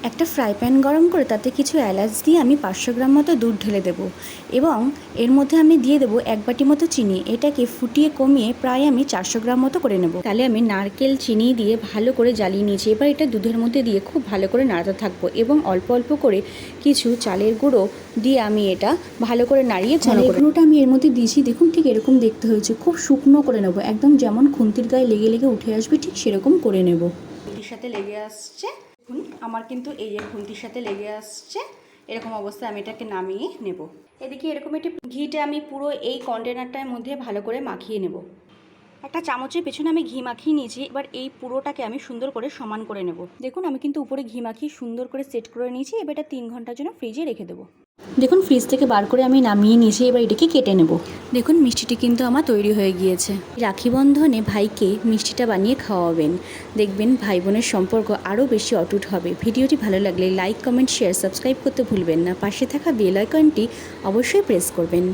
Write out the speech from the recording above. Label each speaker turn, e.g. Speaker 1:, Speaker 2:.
Speaker 1: একটা fry pan গরম করে তাতে কিছু এলাচ দিয়ে আমি 500 গ্রাম মতো দুধ ঢেলে দেবো এবং এর মধ্যে আমি দিয়ে দেবো 1 বাটি মতো চিনি। এটাকে ফুটিয়ে কমিয়ে প্রায় আমি 400 গ্রাম মতো করে নেব। তাহলে আমি নারকেল চিনি দিয়ে ভালো করে জ্বালিয়ে নিয়েছি। এবার এটা দুধের মধ্যে দিয়ে খুব ভালো করে নাড়াতে থাকবো এবং অল্প অল্প করে কিছু চালের গুঁড়ো দিয়ে আমি এটা ভালো করে নাড়িয়ে চালের গুঁড়োটা আমি এর মধ্যে দিয়েছি। দেখুন ঠিক এরকম দেখতে হয়েছে। খুব শুকনো করে নেব, একদম যেমন খুন্তির গায়ে লেগে লেগে উঠে আসবে ঠিক সেরকম করে নেব। খুন্তির সাথে লেগে আসছে, দেখুন আমার কিন্তু এই যে খুন্তির সাথে লেগে আসছে, এরকম অবস্থায় আমি এটাকে নামিয়ে নেব। এদিকে এরকম একটি ঘিটা আমি পুরো এই কন্টেনারটার মধ্যে ভালো করে মাখিয়ে নেব। একটা চামচের পেছনে আমি ঘি মাখিয়ে নিয়েছি। এবার এই পুরোটাকে আমি সুন্দর করে সমান করে নেব। দেখুন আমি কিন্তু উপরে ঘি মাখিয়ে সুন্দর করে সেট করে নিয়েছি। এবার এটা 3 ঘন্টার জন্য ফ্রিজে রেখে দেবো। দেখুন ফ্রিজ থেকে বার করে আমি নামিয়ে নিয়েছি। এবার এটাকে কেটে নেব। দেখুন মিষ্টিটি কিন্তু আমার তৈরি হয়ে গিয়েছে। রাখি বন্ধনে ভাইকে মিষ্টিটা বানিয়ে খাওয়াবেন, দেখবেন ভাই বোনের সম্পর্ক আরও বেশি অটুট হবে। ভিডিওটি ভালো লাগলে লাইক, কমেন্ট, শেয়ার, সাবস্ক্রাইব করতে ভুলবেন না। পাশে থাকা বেল আইকনটি অবশ্যই প্রেস করবেন।